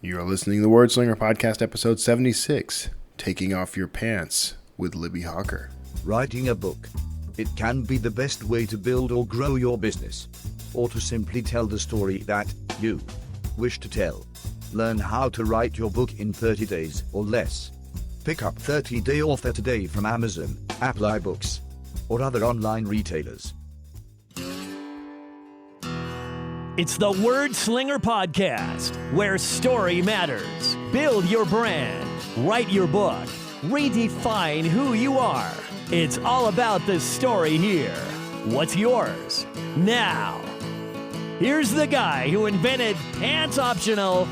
You're listening to the Word Slinger Podcast, episode 76, Taking Off Your Pants with Libbie Hawker. Writing a book. It can be the best way to build or grow your business, or to simply tell the story that you wish to tell. Learn how to write your book in 30 days or less. Pick up 30-day author today from Amazon, Apple iBooks, or other online retailers. It's the Word Slinger Podcast, where story matters. Build your brand, write your book, redefine who you are. It's all about the story here. What's yours? Now, here's the guy who invented pants optional,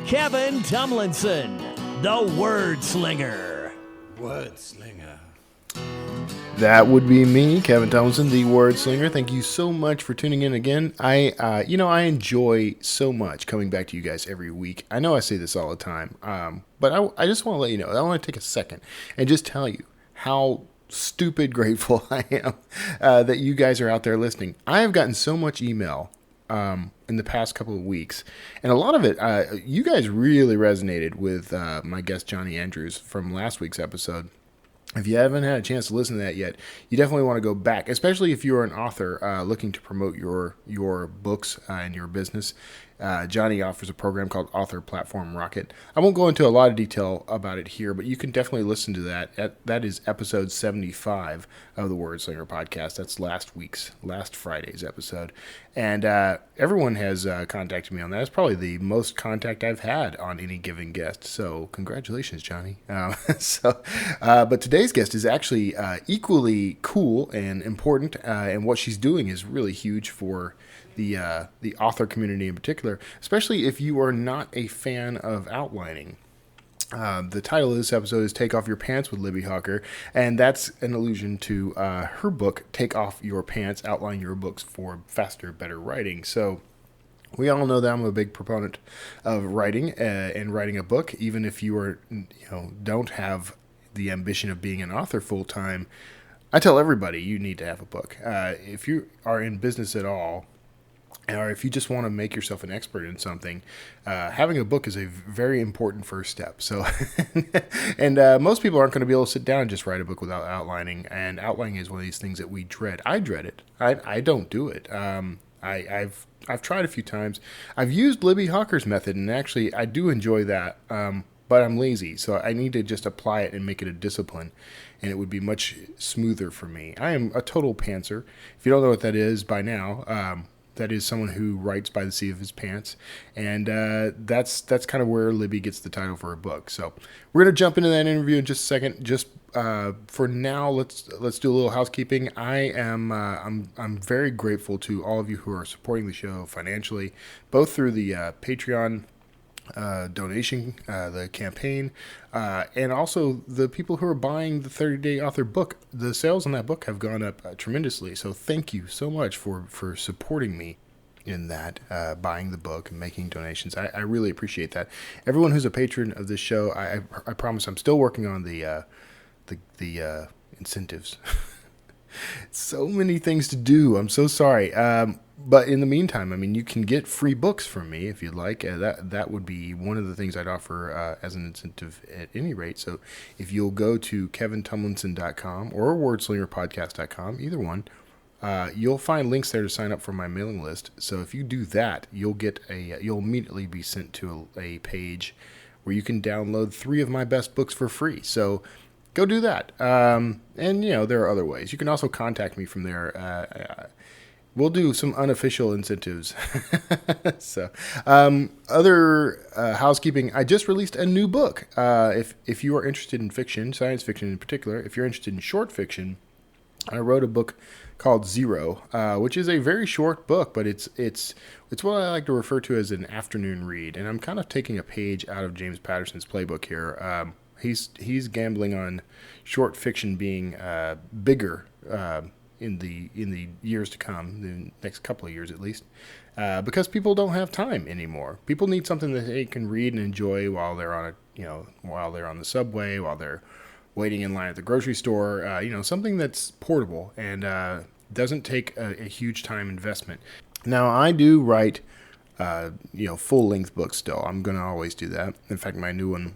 Kevin Tomlinson, the Word Slinger. Word Slinger. That would be me, Kevin Tomlinson, the Word Slinger. Thank you so much for tuning in again. I enjoy so much coming back to you guys every week. I know I say this all the time, but I just want to let you know. I want to take a second and just tell you how stupid grateful I am that you guys are out there listening. I have gotten so much email in the past couple of weeks, and a lot of it, you guys really resonated with my guest Johnny Andrews from last week's episode. If you haven't had a chance to listen to that yet, you definitely want to go back, especially if you're an author looking to promote your books and your business. Johnny offers a program called Author Platform Rocket. I won't go into a lot of detail about it here, but you can definitely listen to that. That is episode 75 of the Word Slinger Podcast. That's last Friday's episode. And everyone has contacted me on that. It's probably the most contact I've had on any given guest. So congratulations, Johnny. But today's guest is actually equally cool and important, and what she's doing is really huge for the author community in particular, especially if you are not a fan of outlining. The title of this episode is Take Off Your Pants with Libbie Hawker, and that's an allusion to her book, Take Off Your Pants, Outline Your Books for Faster, Better Writing. So we all know that I'm a big proponent of writing and writing a book, even if you don't have the ambition of being an author full-time. I tell everybody you need to have a book. If you are in business at all, or if you just want to make yourself an expert in something, having a book is a very important first step. So, and most people aren't going to be able to sit down and just write a book without outlining. And outlining is one of these things that we dread. I dread it. I don't do it. I've tried a few times. I've used Libbie Hawker's method, and actually I do enjoy that. But I'm lazy, so I need to just apply it and make it a discipline, and it would be much smoother for me. I am a total pantser. If you don't know what that is by now, that is someone who writes by the seat of his pants, and that's kind of where Libbie gets the title for her book. So we're gonna jump into that interview in just a second. Just for now, let's do a little housekeeping. I'm very grateful to all of you who are supporting the show financially, both through the Patreon donation, the campaign, and also the people who are buying the 30-day author book. The sales on that book have gone up tremendously, so thank you so much for supporting me in that, buying the book and making donations. I really appreciate that. Everyone who's a patron of this show, I promise I'm still working on the incentives. So many things to do. I'm so sorry. But in the meantime, I mean, you can get free books from me if you'd like. That would be one of the things I'd offer as an incentive at any rate. So if you'll go to kevintumlinson.com or wordslingerpodcast.com, either one, you'll find links there to sign up for my mailing list. So if you do that, you'll immediately be sent to a page where you can download 3 of my best books for free. So go do that. And, there are other ways. You can also contact me from there. We'll do some unofficial incentives. So, other housekeeping. I just released a new book. If you are interested in fiction, science fiction in particular, if you're interested in short fiction, I wrote a book called Zero, which is a very short book, but it's what I like to refer to as an afternoon read. And I'm kind of taking a page out of James Patterson's playbook here. He's gambling on short fiction being bigger in the years to come, the next couple of years at least, because people don't have time anymore. People need something that they can read and enjoy while they're on the subway, while they're waiting in line at the grocery store. Something that's portable and doesn't take a huge time investment. Now, I do write full length books still. I'm going to always do that. In fact, my new one,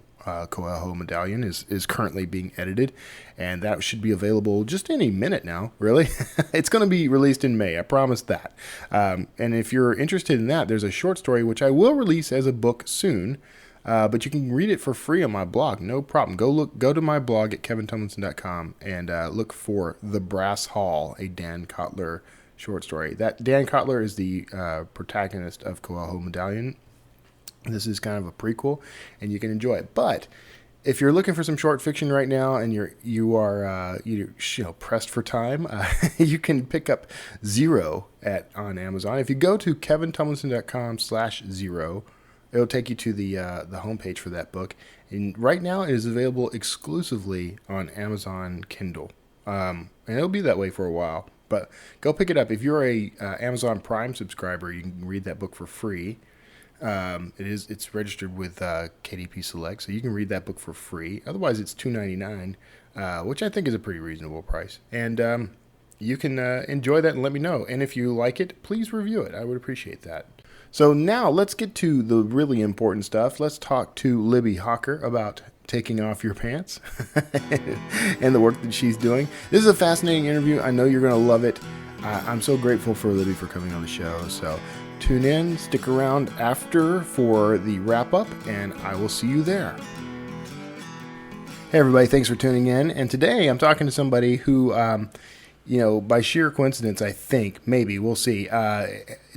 Coelho Medallion, is currently being edited, and that should be available just any minute now, really. It's going to be released in May, I promise that. And if you're interested in that, there's a short story which I will release as a book soon, but you can read it for free on my blog, no problem. Go to my blog at kevintomlinson.com and look for The Brass Hall, a Dan Kotler short story. That Dan Kotler is the protagonist of Coelho Medallion. This is kind of a prequel, and you can enjoy it. But if you're looking for some short fiction right now, and you are pressed for time, you can pick up Zero on Amazon. If you go to kevintomlinson.com/zero, it'll take you to the homepage for that book. And right now, it is available exclusively on Amazon Kindle, and it'll be that way for a while. But go pick it up. If you're a Amazon Prime subscriber, you can read that book for free. It's registered with KDP Select, so you can read that book for free. Otherwise, it's $2.99, which I think is a pretty reasonable price. And you can enjoy that and let me know. And if you like it, please review it. I would appreciate that. So now let's get to the really important stuff. Let's talk to Libbie Hawker about taking off your pants and the work that she's doing. This is a fascinating interview. I know you're going to love it. I'm so grateful for Libbie for coming on the show. So tune in, stick around after for the wrap up, and I will see you there. Hey everybody, thanks for tuning in. And today I'm talking to somebody who, by sheer coincidence, I think, maybe, we'll see,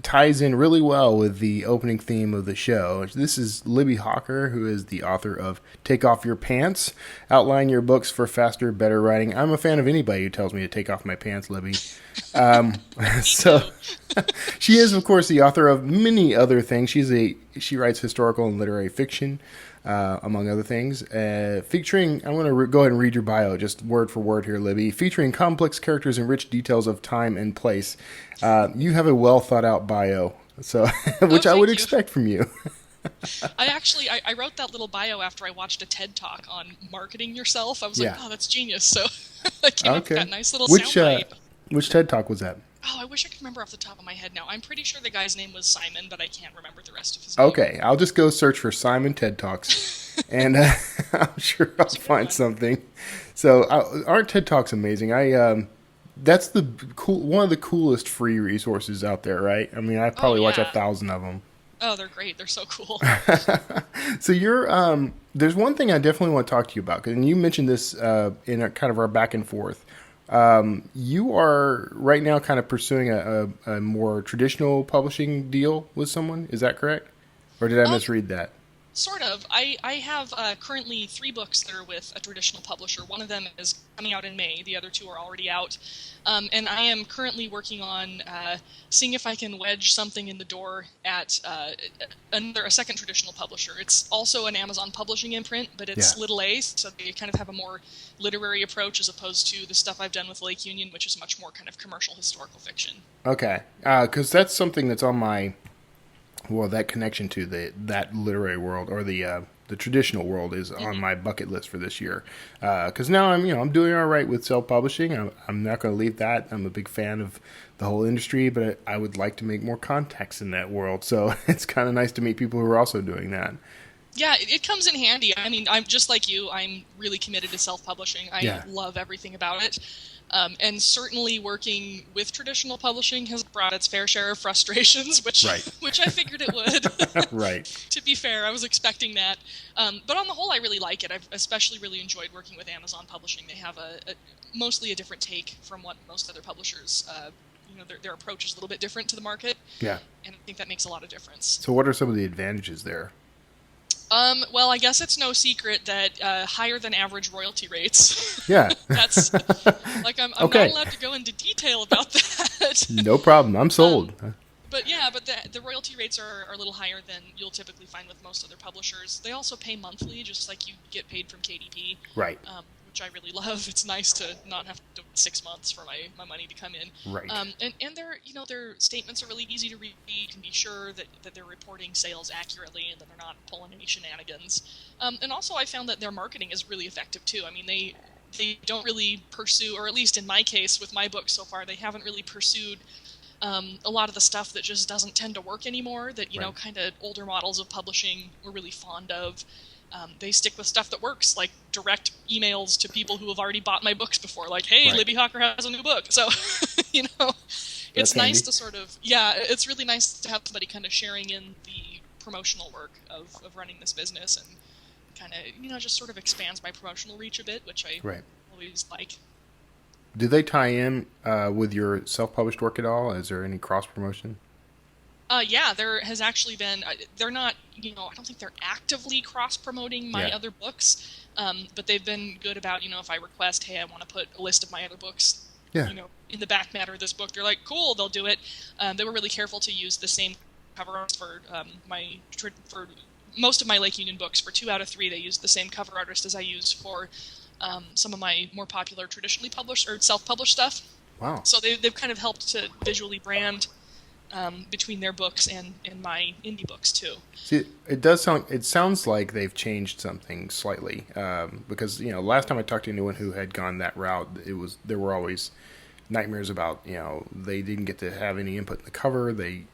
ties in really well with the opening theme of the show. This is Libbie Hawker, who is the author of Take Off Your Pants, Outline Your Books for Faster, Better Writing. I'm a fan of anybody who tells me to take off my pants, Libbie. So she is, of course, the author of many other things. She writes historical and literary fiction, among other things, featuring, I'm going to go ahead and read your bio, just word for word here, Libbie, featuring complex characters and rich details of time and place. You have a well thought out bio, so which I would expect from you. I wrote that little bio after I watched a TED Talk on marketing yourself. I was like, oh, that's genius. So I came up with that nice little soundbite. Which TED Talk was that? Oh, I wish I could remember off the top of my head now. I'm pretty sure the guy's name was Simon, but I can't remember the rest of his name. Okay, I'll just go search for Simon TED Talks, and I'm sure I'll find something. So, aren't TED Talks amazing? That's one of the coolest free resources out there, right? I mean, I probably watch 1,000 of them. Oh, they're great. They're so cool. So there's one thing I definitely want to talk to you about, and you mentioned this in kind of our back and forth. You are right now kind of pursuing a more traditional publishing deal with someone. Is that correct? Or did I misread that? Sort of. I have currently 3 books that are with a traditional publisher. One of them is coming out in May. The other 2 are already out. And I am currently working on seeing if I can wedge something in the door at a second traditional publisher. It's also an Amazon publishing imprint, but it's little a, so they kind of have a more literary approach as opposed to the stuff I've done with Lake Union, which is much more kind of commercial historical fiction. Okay. Because that's something that's on my... Well, that connection to that literary world, or the traditional world, is on my bucket list for this year. Because now I'm doing all right with self-publishing. I'm not going to leave that. I'm a big fan of the whole industry, but I would like to make more contacts in that world. So it's kind of nice to meet people who are also doing that. Yeah, it comes in handy. I mean, I'm just like you. I'm really committed to self-publishing. I love everything about it. And certainly working with traditional publishing has brought its fair share of frustrations, which I figured it would. Right. To be fair, I was expecting that. But on the whole, I really like it. I've especially really enjoyed working with Amazon Publishing. They have mostly a different take from what most other publishers, their approach is a little bit different to the market. Yeah. And I think that makes a lot of difference. So what are some of the advantages there? Well, I guess it's no secret that higher than average royalty rates. Yeah. That's I'm not allowed to go into detail about that. No problem. I'm sold. But the royalty rates are a little higher than you'll typically find with most other publishers. They also pay monthly, just like you get paid from KDP. Right. Which I really love. It's nice to not have to wait 6 months for my money to come in. Right. And their statements are really easy to read. You can be sure that they're reporting sales accurately and that they're not pulling any shenanigans. And also I found that their marketing is really effective too. I mean, they don't really pursue, or at least in my case with my book so far, they haven't really pursued a lot of the stuff that just doesn't tend to work anymore, that, you know, kind of older models of publishing were really fond of. They stick with stuff that works, like direct emails to people who have already bought my books before, like, hey, Libbie Hawker has a new book. So, you know, it's nice to sort of, it's really nice to have somebody kind of sharing in the promotional work of running this business, and kind of, you know, just sort of expands my promotional reach a bit, which I always like. Do they tie in with your self-published work at all? Is there any cross-promotion? Yeah, there has actually been. They're not, you know, I don't think they're actively cross-promoting my other books, but they've been good about, you know, if I request, hey, I want to put a list of my other books, you know, in the back matter of this book, they're like, cool, they'll do it. They were really careful to use the same cover art for for most of my Lake Union books. For 2 out of 3, they used the same cover artist as I used for some of my more popular traditionally published or self-published stuff. Wow. So they've kind of helped to visually brand between their books and my indie books too. See, it sounds like they've changed something slightly, because, you know, last time I talked to anyone who had gone that route, there were always nightmares about, you know, they didn't get to have any input in the cover. They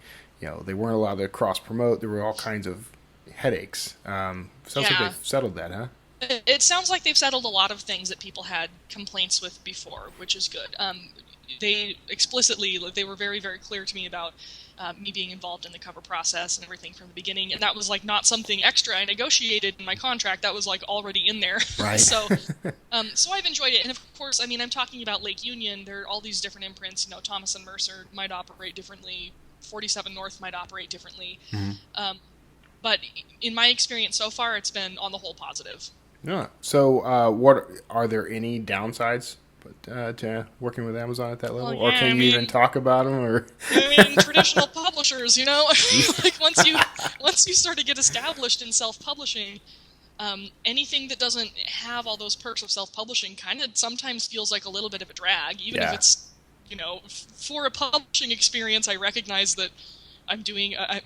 weren't allowed to cross promote. There were all kinds of headaches. Sounds like they've settled that, huh? It sounds like they've settled a lot of things that people had complaints with before, which is good. They were very, very clear to me about me being involved in the cover process and everything from the beginning, and that was like not something extra I negotiated in my contract. That was like already in there. Right. So I've enjoyed it, and of course, I mean, I'm talking about Lake Union. There are all these different imprints. You know, Thomas and Mercer might operate differently. 47 North might operate differently. Mm-hmm. But in my experience so far, it's been on the whole positive. Yeah. So, what are there any downsides to working with Amazon at that level, or can you even talk about them? Or traditional publishers, you know, like once you sort of get established in self-publishing, anything that doesn't have all those perks of self-publishing kind of sometimes feels like a little bit of a drag, even if it's, you know, for a publishing experience. I recognize that I'm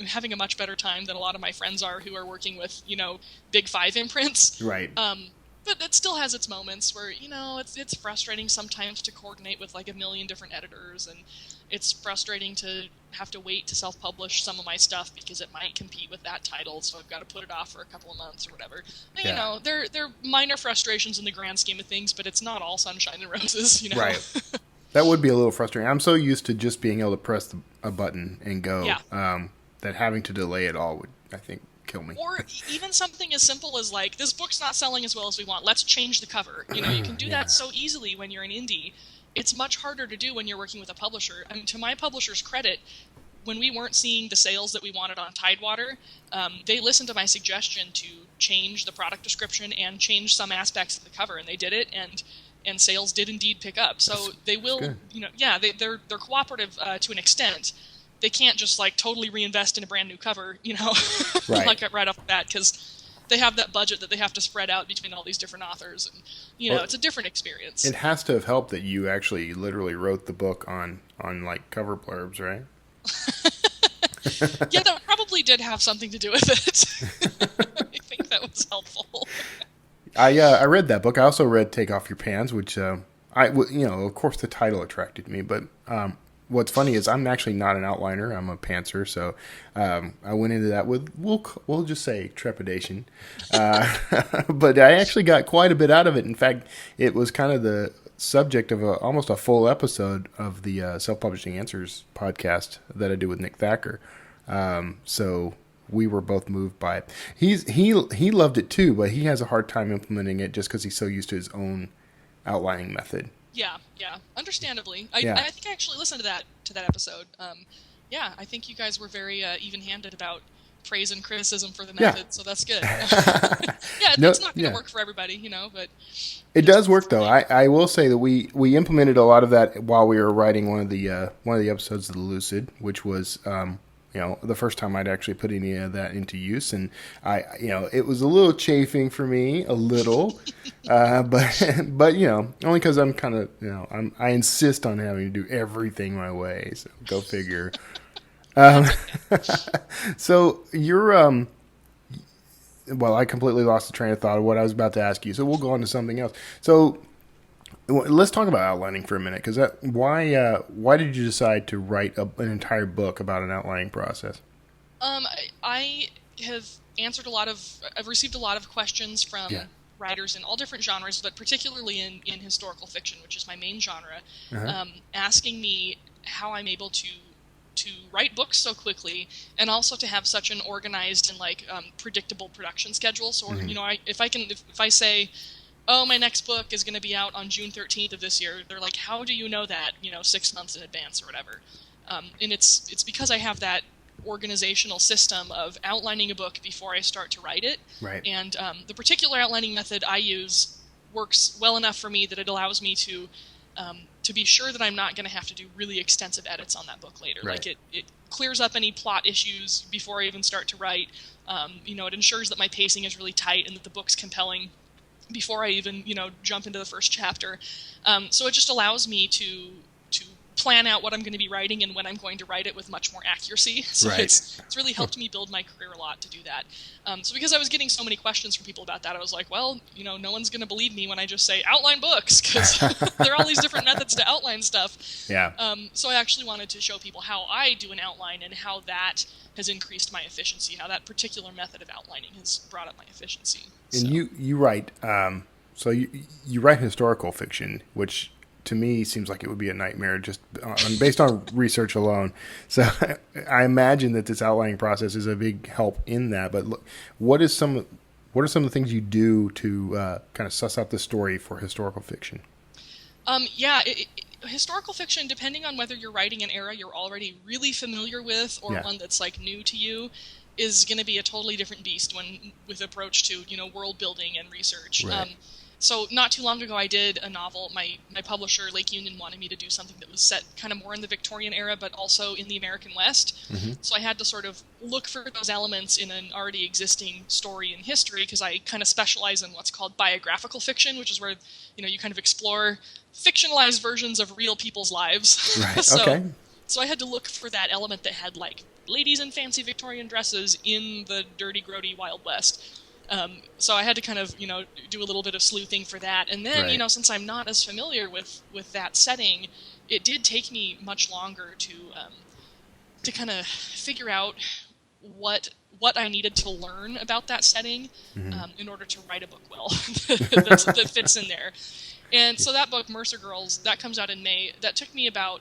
having a much better time than a lot of my friends are who are working with, you know, big 5 imprints. Right. But it still has its moments where, you know, it's frustrating sometimes to coordinate with like a million different editors, and it's frustrating to have to wait to self-publish some of my stuff because it might compete with that title, so I've got to put it off for a couple of months or whatever. And, you know, they're minor frustrations in the grand scheme of things, but it's not all sunshine and roses, you know. Right. That would be a little frustrating. I'm so used to just being able to press a button and go, that having to delay it all would, I think, kill me. Or even something as simple as like, this book's not selling as well as we want, let's change the cover. You know, you can do that so easily when you're an indie. It's much harder to do when you're working with a publisher. I mean, to my publisher's credit, when we weren't seeing the sales that we wanted on Tidewater, they listened to my suggestion to change the product description and change some aspects of the cover, and they did it, and sales did indeed pick up. So they will, you know, they're cooperative to an extent. They can't just like totally reinvest in a brand new cover, you know, like right off the bat, because they have that budget that they have to spread out between all these different authors, and you know, it's a different experience. It has to have helped that you actually literally wrote the book on like cover blurbs, right? Yeah, that probably did have something to do with it. I think that was helpful. I read that book. I also read Take Off Your Pants, which you know, of course the title attracted me, but what's funny is I'm actually not an outliner. I'm a pantser, so I went into that with, we'll just say, trepidation. But I actually got quite a bit out of it. In fact, it was kind of the subject of almost a full episode of the Self-Publishing Answers podcast that I do with Nick Thacker. So we were both moved by it. He loved it too, but he has a hard time implementing it just because he's so used to his own outlining method. Yeah, understandably. I think I actually listened to that episode. I think you guys were very even-handed about praise and criticism for the method, so that's good. It's not going to work for everybody, you know, but it does work though. I will say that we implemented a lot of that while we were writing one of the episodes of the Lucid, which was you know, the first time I'd actually put any of that into use, and it was a little chafing for me, a little, but you know, only because I'm kind of, you know, I insist on having to do everything my way. So go figure. So you're well, I completely lost the train of thought of what I was about to ask you. So we'll go on to something else. So let's talk about outlining for a minute, because why did you decide to write an entire book about an outlining process? I have I've received a lot of questions from writers in all different genres, but particularly in historical fiction, which is my main genre, asking me how I'm able to write books so quickly, and also to have such an organized and predictable production schedule. So, if I say, oh, my next book is going to be out on June 13th of this year, they're like, how do you know that, 6 months in advance or whatever? And it's because I have that organizational system of outlining a book before I start to write it. Right. And the particular outlining method I use works well enough for me that it allows me to be sure that I'm not going to have to do really extensive edits on that book later. Right. Like it clears up any plot issues before I even start to write. It ensures that my pacing is really tight and that the book's compelling before I even, jump into the first chapter. So it just allows me to plan out what I'm going to be writing and when I'm going to write it with much more accuracy. So Right. it's really helped me build my career a lot to do that. So because I was getting so many questions from people about that, I was like, well, no one's going to believe me when I just say outline books, because there are all these different methods to outline stuff. Yeah. So I actually wanted to show people how I do an outline and how that has increased my efficiency, how that particular method of outlining has brought up my efficiency. And you write, so you write historical fiction, which to me seems like it would be a nightmare just based on research alone. So I imagine that this outlining process is a big help in that. But look, what are some of the things you do to kind of suss out the story for historical fiction? Historical fiction, depending on whether you're writing an era you're already really familiar with or one that's new to you, is going to be a totally different beast with approach to world building and research. Right. So not too long ago, I did a novel. My publisher, Lake Union, wanted me to do something that was set kind of more in the Victorian era, but also in the American West. Mm-hmm. So I had to sort of look for those elements in an already existing story and history, because I kind of specialize in what's called biographical fiction, which is where you kind of explore fictionalized versions of real people's lives. Right. So, So I had to look for that element that had ladies in fancy Victorian dresses in the dirty, grody Wild West. So I had to kind of, do a little bit of sleuthing for that. And then, since I'm not as familiar with that setting, it did take me much longer to kind of figure out what I needed to learn about that setting in order to write a book well that fits in there. And so that book, Mercer Girls, that comes out in May. That took me about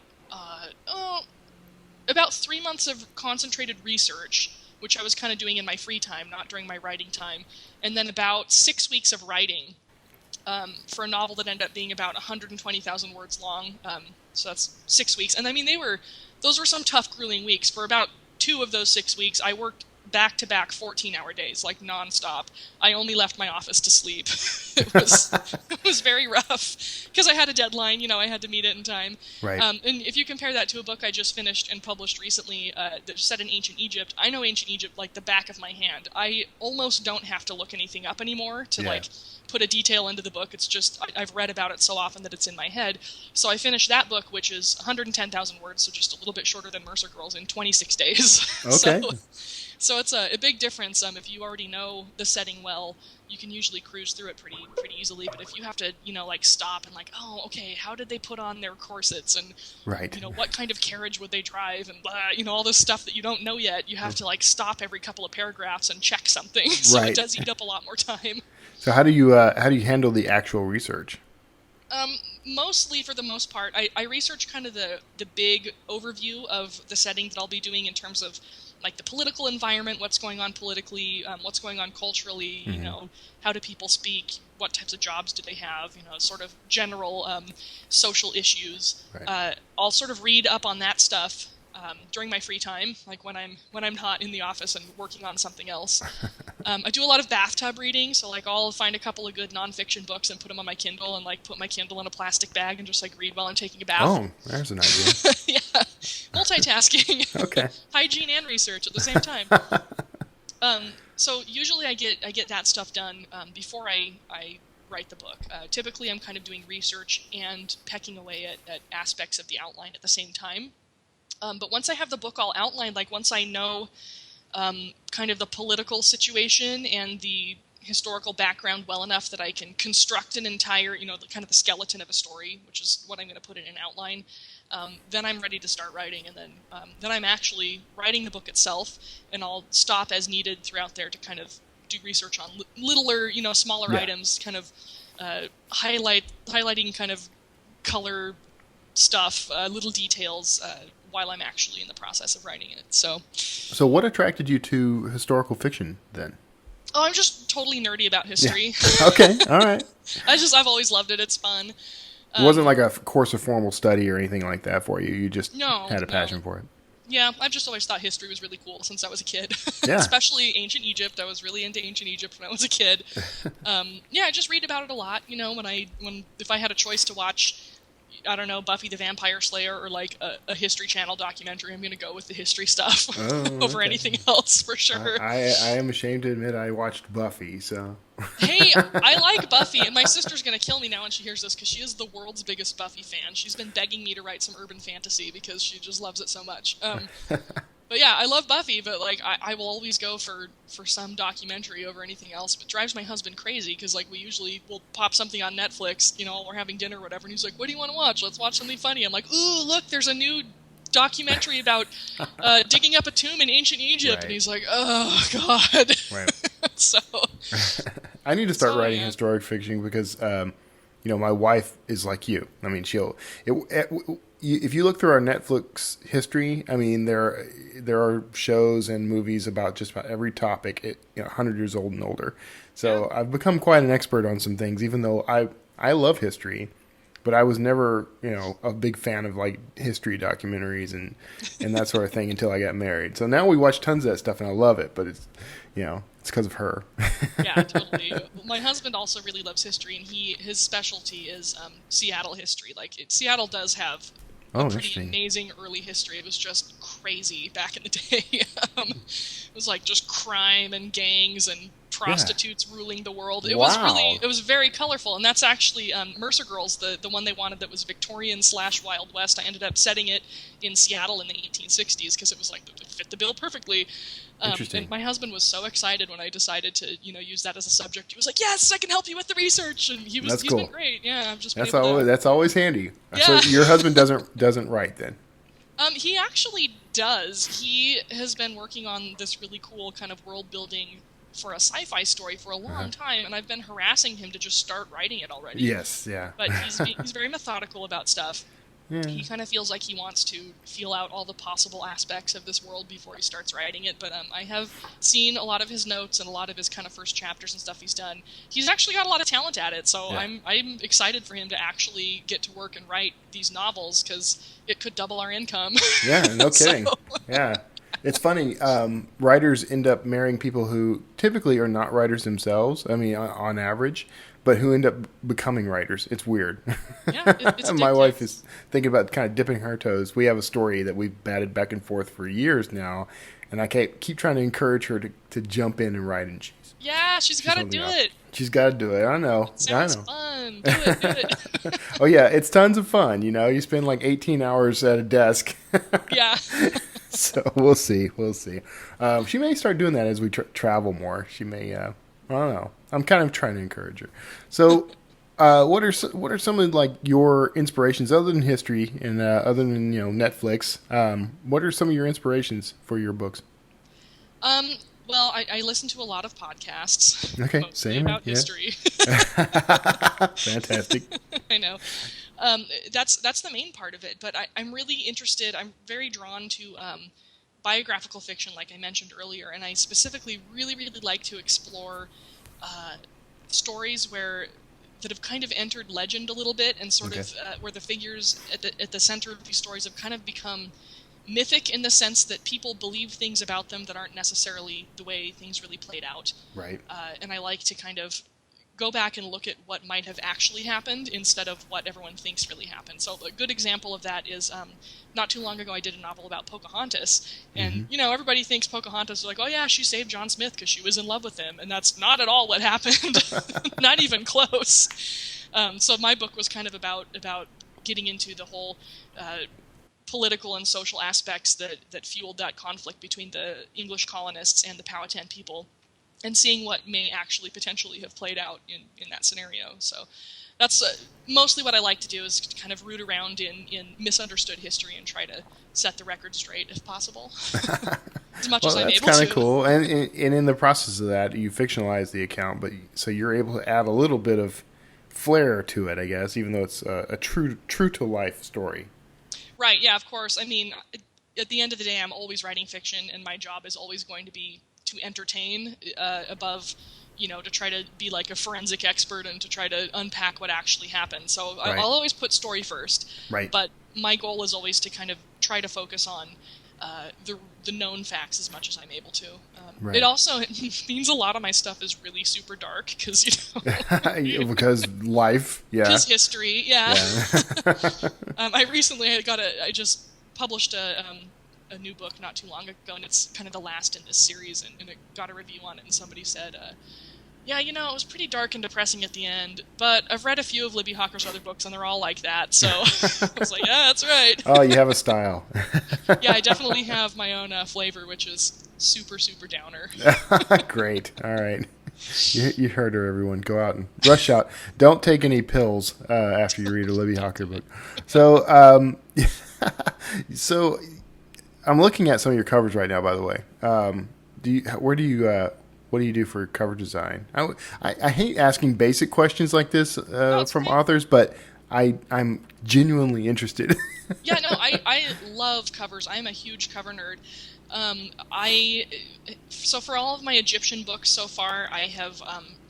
3 months of concentrated research, which I was kind of doing in my free time, not during my writing time, and then about 6 weeks of writing for a novel that ended up being about 120,000 words long. So that's 6 weeks. And I mean, those were some tough, grueling weeks. For about 2 of those 6 weeks, I worked back-to-back 14-hour days, nonstop. I only left my office to sleep. It was very rough, because I had a deadline, I had to meet it in time. Right. And if you compare that to a book I just finished and published recently that's set in ancient Egypt, I know ancient Egypt like the back of my hand. I almost don't have to look anything up anymore to put a detail into the book. It's just, I've read about it so often that it's in my head. So I finished that book, which is 110,000 words, so just a little bit shorter than Mercer Girls, in 26 days. Okay. So it's a big difference. If you already know the setting well, you can usually cruise through it pretty easily. But if you have to, stop and oh, okay, how did they put on their corsets, and what kind of carriage would they drive, and blah, all this stuff that you don't know yet, you have to stop every couple of paragraphs and check something. So it does eat up a lot more time. So how do you handle the actual research? Mostly, for the most part, I research kind of the big overview of the setting that I'll be doing in terms of the political environment, what's going on politically, what's going on culturally, how do people speak, what types of jobs do they have, sort of general social issues. Right. I'll sort of read up on that stuff during my free time, when I'm not in the office and working on something else. I do a lot of bathtub reading, so I'll find a couple of good nonfiction books and put them on my Kindle, and put my Kindle in a plastic bag and just read while I'm taking a bath. Oh, there's an idea. Yeah, multitasking. Okay. Hygiene and research at the same time. So usually I get that stuff done before I write the book. Typically I'm kind of doing research and pecking away at aspects of the outline at the same time. But once I have the book all outlined, once I know kind of the political situation and the historical background well enough that I can construct an entire, kind of the skeleton of a story, which is what I'm going to put in an outline, then I'm ready to start writing, and then I'm actually writing the book itself, and I'll stop as needed throughout there to kind of do research on littler, smaller items, kind of highlighting kind of color stuff, little details, while I'm actually in the process of writing it. So what attracted you to historical fiction then? Oh, I'm just totally nerdy about history. Yeah. Okay, all right. I've always loved it. It's fun. It wasn't like a course of formal study or anything like that for you. You just had a passion for it. Yeah, I've just always thought history was really cool since I was a kid. Yeah. Especially ancient Egypt. I was really into ancient Egypt when I was a kid. I just read about it a lot. If I had a choice to watch, I don't know, Buffy the Vampire Slayer or like a History Channel documentary, I'm going to go with the history stuff over anything else for sure. I am ashamed to admit I watched Buffy, so. Hey, I like Buffy, and my sister's going to kill me now when she hears this because she is the world's biggest Buffy fan. She's been begging me to write some urban fantasy because she just loves it so much. But yeah, I love Buffy, but like I will always go for some documentary over anything else. But it drives my husband crazy because like we usually will pop something on Netflix, while we're having dinner or whatever, and he's like, "What do you want to watch? Let's watch something funny." I'm like, "Ooh, look, there's a new documentary about digging up a tomb in ancient Egypt," right. And he's like, "Oh God." Right. So I need to start writing historic fiction because my wife is like you. I mean, if you look through our Netflix history, I mean, there are shows and movies about just about every topic, 100 years old and older. So I've become quite an expert on some things, even though I love history, but I was never, a big fan of like history documentaries and that sort of thing until I got married. So now we watch tons of that stuff and I love it, but it's, it's because of her. Yeah, totally. My husband also really loves history, and his specialty is Seattle history. Seattle does have a pretty amazing early history. It was just crazy back in the day. It was like just crime and gangs and prostitutes ruling the world. It was very colorful, and that's actually Mercer Girls, the one they wanted that was Victorian / Wild West. I ended up setting it in Seattle in the 1860s because it was like it fit the bill perfectly. Interesting. And my husband was so excited when I decided to, use that as a subject. He was like, "Yes, I can help you with the research," and he's been great. Yeah, I've just that's always handy. Yeah. So your husband doesn't write then? He actually does. He has been working on this really cool kind of world building for a sci-fi story for a long time, and I've been harassing him to just start writing it already. Yes, yeah. But he's very methodical about stuff. Yeah. He kind of feels like he wants to feel out all the possible aspects of this world before he starts writing it. But I have seen a lot of his notes and a lot of his kind of first chapters and stuff he's done. He's actually got a lot of talent at it, so I'm excited for him to actually get to work and write these novels because it could double our income. Yeah, no kidding. Yeah. It's funny. Writers end up marrying people who typically are not writers themselves. I mean, on average, but who end up becoming writers. It's weird. Yeah, it's My wife is thinking about kind of dipping her toes. We have a story that we've batted back and forth for years now, and I keep trying to encourage her to jump in and write. And she's got to do it. She's got to do it. I know. Sounds fun. Do it. Oh yeah, it's tons of fun. You spend like 18 hours at a desk. Yeah. So we'll see. She may start doing that as we travel more. She may. I don't know. I'm kind of trying to encourage her. So, what are some of like your inspirations other than history and other than Netflix? What are some of your inspirations for your books? Well, I listen to a lot of podcasts. Okay, same about history. Fantastic. I know. That's the main part of it, but I'm really interested. I'm very drawn to biographical fiction, like I mentioned earlier, and I specifically really, really like to explore stories that have kind of entered legend a little bit, and sort of where the figures at the center of these stories have kind of become mythic in the sense that people believe things about them that aren't necessarily the way things really played out. Right. And I like to kind of go back and look at what might have actually happened instead of what everyone thinks really happened. So a good example of that is not too long ago I did a novel about Pocahontas. And, everybody thinks Pocahontas is like, oh yeah, she saved John Smith because she was in love with him. And that's not at all what happened. Not even close. So my book was kind of about getting into the whole political and social aspects that fueled that conflict between the English colonists and the Powhatan people. and seeing what may actually potentially have played out in that scenario. So that's mostly what I like to do, is to kind of root around in misunderstood history and try to set the record straight if possible, as much as I'm able to. That's kind of cool. And in the process of that, you fictionalize the account, but so you're able to add a little bit of flair to it, I guess, even though it's a true to life story. Right. Yeah. Of course. I mean, at the end of the day, I'm always writing fiction, and my job is always going to be to entertain above, to try to be like a forensic expert and to try to unpack what actually happened. So right. I'll always put story first. Right. But my goal is always to kind of try to focus on the known facts as much as I'm able to. Right. It also means a lot of my stuff is really super dark because because life, yeah. Because history, yeah. I just published a new book not too long ago, and it's kind of the last in this series, and I got a review on it, and somebody said, it was pretty dark and depressing at the end, but I've read a few of Libbie Hawker's other books, and they're all like that, so I was like, yeah, that's right. Oh, you have a style. Yeah, I definitely have my own flavor, which is super, super downer. Great. All right. You heard her, everyone. Go out and rush out. Don't take any pills after you read a Libbie Hawker book. So, so I'm looking at some of your covers right now, by the way. What do you do for cover design? I hate asking basic questions like this from authors, but I'm genuinely interested. Yeah, no, I love covers. I'm a huge cover nerd. So for all of my Egyptian books so far, I have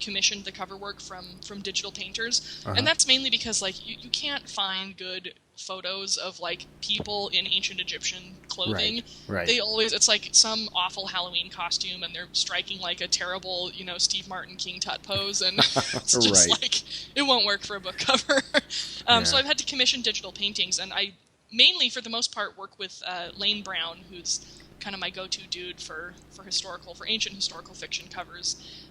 commissioned the cover work from digital painters, and that's mainly because you can't find good photos of people in ancient Egyptian clothing. Right. It's like some awful Halloween costume, and they're striking like a terrible Steve Martin King Tut pose, and it's just it won't work for a book cover. So I've had to commission digital paintings, and I mainly, for the most part, work with Lane Brown, who's kind of my go-to dude for ancient historical fiction covers.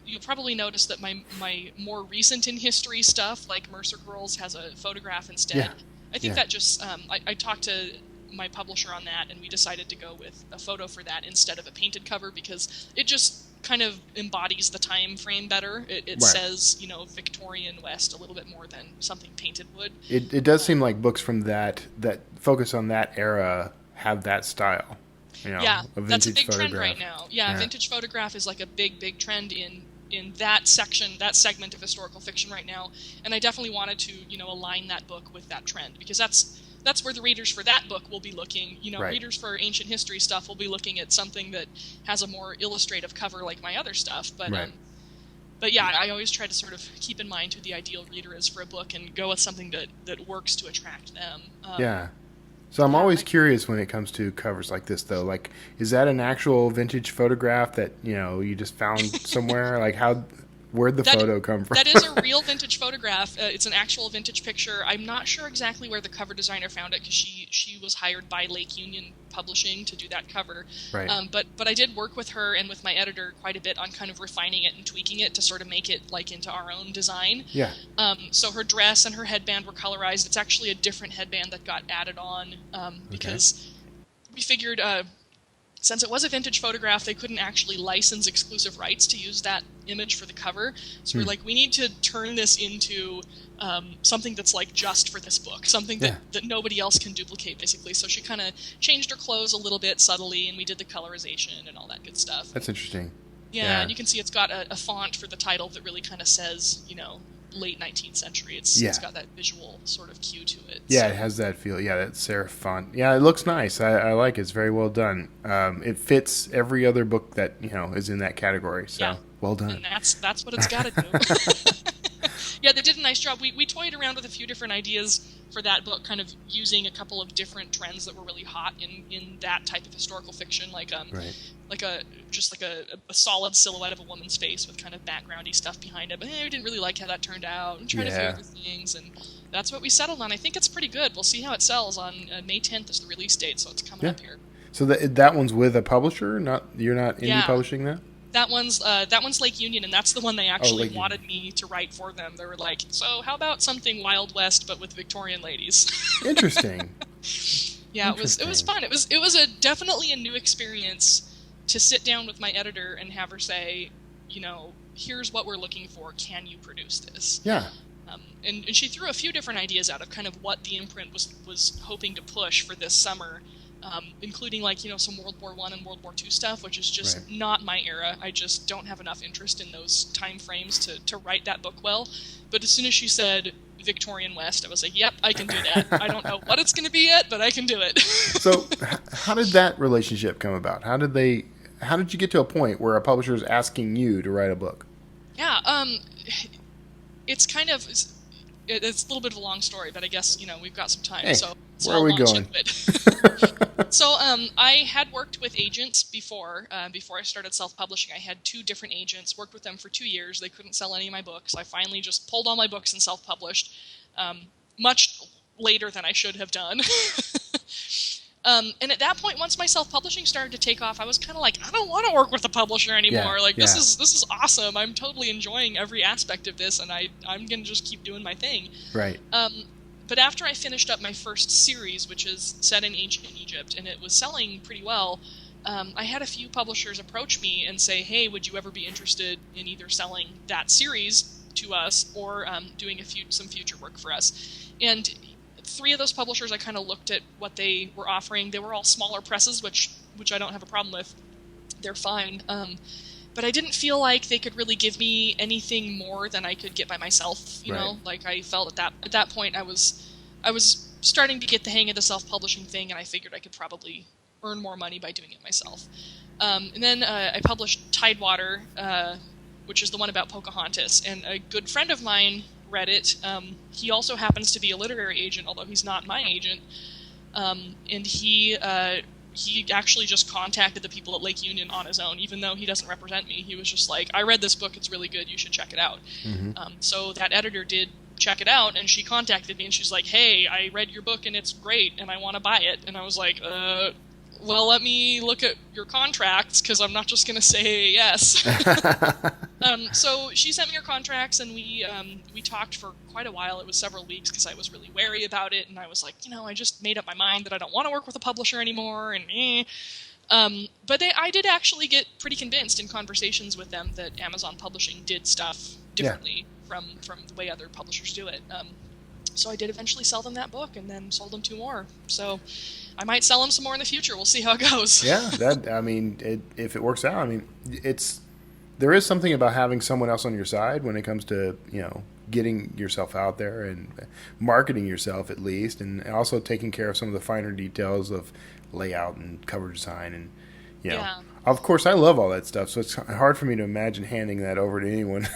You'll probably notice that my more recent in history stuff, like Mercer Girls, has a photograph instead. Yeah. I think that just I talked to my publisher on that, and we decided to go with a photo for that instead of a painted cover, because it just kind of embodies the time frame better. It says Victorian West a little bit more than something painted would. It does seem like books from that focus on that era have that style. That's a big photograph. Trend right now. Yeah, vintage photograph is like a big trend in that segment of historical fiction right now, and I definitely wanted to align that book with that trend, because that's where the readers for that book will be looking. Readers for ancient history stuff will be looking at something that has a more illustrative cover like my other stuff, but yeah, I always try to sort of keep in mind who the ideal reader is for a book and go with something that works to attract them. So I'm always curious when it comes to covers like this, though. Like, is that an actual vintage photograph that you just found somewhere? Like, where'd the photo come from? That is a real vintage photograph. It's an actual vintage picture. I'm not sure exactly where the cover designer found it, because she was hired by Lake Union Publishing to do that cover. Right. But I did work with her and with my editor quite a bit on kind of refining it and tweaking it to sort of make it into our own design. Yeah. So her dress and her headband were colorized. It's actually a different headband that got added on because we figured since it was a vintage photograph, they couldn't actually license exclusive rights to use that image for the cover. So we're like, we need to turn this into something that's just for this book, something that nobody else can duplicate, basically. So she kind of changed her clothes a little bit subtly, and we did the colorization and all that good stuff. That's interesting. Yeah, and you can see it's got a font for the title that really kind of says, late 19th century. It's got that visual sort of cue to it. Yeah, so. It has that feel. Yeah, that serif font. Yeah, it looks nice. I like it. It's very well done. It fits every other book that is in that category. So well done. And that's what it's got to do. Yeah, they did a nice job. We toyed around with a few different ideas for that book, kind of using a couple of different trends that were really hot in that type of historical fiction, like a solid silhouette of a woman's face with kind of backgroundy stuff behind it. But we didn't really like how that turned out, and tried a few other things, and that's what we settled on. I think it's pretty good. We'll see how it sells. On May 10th is the release date, so it's coming up here. So that one's with a publisher? You're not indie publishing that? That one's Lake Union, and that's the one they actually wanted me to write for them. They were like, so how about something Wild West but with Victorian ladies? Interesting. Yeah, it was fun. It was definitely a new experience to sit down with my editor and have her say, here's what we're looking for. Can you produce this? Yeah. And she threw a few different ideas out of kind of what the imprint was hoping to push for this summer, including some World War I and World War II stuff, which is just not my era. I just don't have enough interest in those time frames to write that book well. But as soon as she said Victorian West, I was like, yep, I can do that. I don't know what it's going to be yet, but I can do it. So how did that relationship come about? How did you get to a point where a publisher is asking you to write a book? Yeah, it's kind of... It's a little bit of a long story, but I guess, we've got some time. Hey, so where are we going? So I had worked with agents before I started self-publishing. I had 2 different agents, worked with them for 2 years. They couldn't sell any of my books. I finally just pulled all my books and self-published, much later than I should have done. And at that point, once my self-publishing started to take off, I was kind of like, I don't want to work with a publisher anymore. This is awesome. I'm totally enjoying every aspect of this, and I'm going to just keep doing my thing. Right. But after I finished up my first series, which is set in ancient Egypt, and it was selling pretty well, I had a few publishers approach me and say, hey, would you ever be interested in either selling that series to us or doing some future work for us? And 3 of those publishers, I kind of looked at what they were offering. They were all smaller presses, which I don't have a problem with. They're fine. But I didn't feel like they could really give me anything more than I could get by myself. You know, like I felt at that point I was starting to get the hang of the self-publishing thing, and I figured I could probably earn more money by doing it myself. And then I published Tidewater, which is the one about Pocahontas, and a good friend of mine read it. He also happens to be a literary agent, although he's not my agent. And he actually just contacted the people at Lake Union on his own, even though he doesn't represent me. He was just like, I read this book, it's really good, you should check it out. Mm-hmm. So that editor did check it out, and she contacted me, and she's like, hey, I read your book, and it's great, and I want to buy it. And I was like, well, let me look at your contracts, because I'm not just going to say yes. So she sent me her contracts, and we talked for quite a while. It was several weeks, because I was really wary about it, and I was like, I just made up my mind that I don't want to work with a publisher anymore, and but I did actually get pretty convinced in conversations with them that Amazon Publishing did stuff differently from the way other publishers do it. So I did eventually sell them that book, and then sold them 2 more. So I might sell them some more in the future. We'll see how it goes. Yeah, if it works out, there is something about having someone else on your side when it comes to, getting yourself out there and marketing yourself at least, and also taking care of some of the finer details of layout and cover design and, Of course, I love all that stuff, so it's hard for me to imagine handing that over to anyone.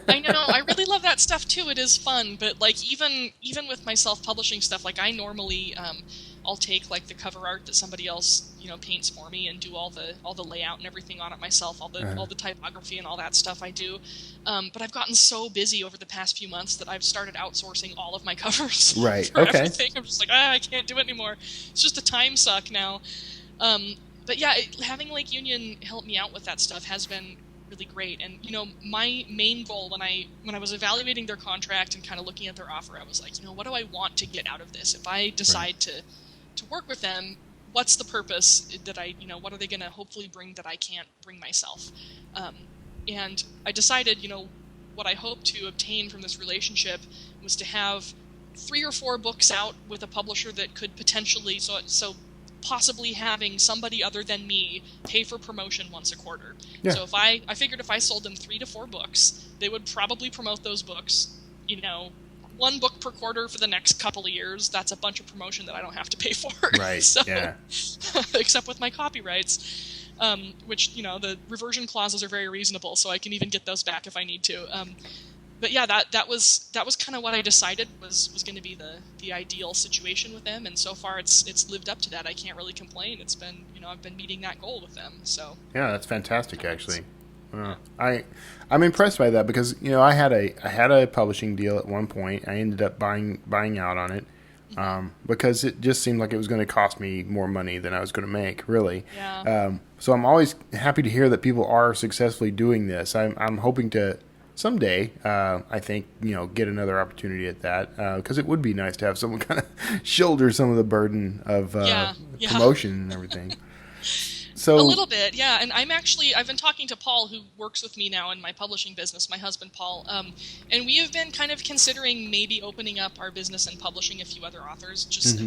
I know. I really love that stuff, too. It is fun. But, even with my self-publishing stuff, I normally, I'll take, the cover art that somebody else, paints for me and do all the layout and everything on it myself, all the typography and all that stuff I do. But I've gotten so busy over the past few months that I've started outsourcing all of my covers. Right. For everything. I'm just like, I can't do it anymore. It's just a time suck now. But yeah, having Lake Union help me out with that stuff has been really great. And my main goal when I was evaluating their contract and kind of looking at their offer, I was like, what do I want to get out of this? If I decide to work with them, what's the purpose that what are they going to hopefully bring that I can't bring myself? And I decided, what I hope to obtain from this relationship was to have 3 or 4 books out with a publisher that could potentially so possibly having somebody other than me pay for promotion once a quarter. Yeah. So I figured if I sold them 3 to 4 books, they would probably promote those books, 1 book per quarter for the next couple of years. That's a bunch of promotion that I don't have to pay for. Right, Except with my copyrights, which, the reversion clauses are very reasonable, so I can even get those back if I need to. But yeah, that was kind of what I decided was going to be the ideal situation with them, and so far it's lived up to that. I can't really complain. It's been I've been meeting that goal with them. So yeah, that's fantastic actually. I'm impressed by that because I had a publishing deal at one point. I ended up buying out on it because it just seemed like it was going to cost me more money than I was going to make. Really. Yeah. So I'm always happy to hear that people are successfully doing this. I'm hoping to. Someday, I think, get another opportunity at that because it would be nice to have someone kind of shoulder some of the burden of promotion and everything. So a little bit, yeah. And I've been talking to Paul, who works with me now in my publishing business, my husband, Paul. And we have been kind of considering maybe opening up our business and publishing a few other authors, just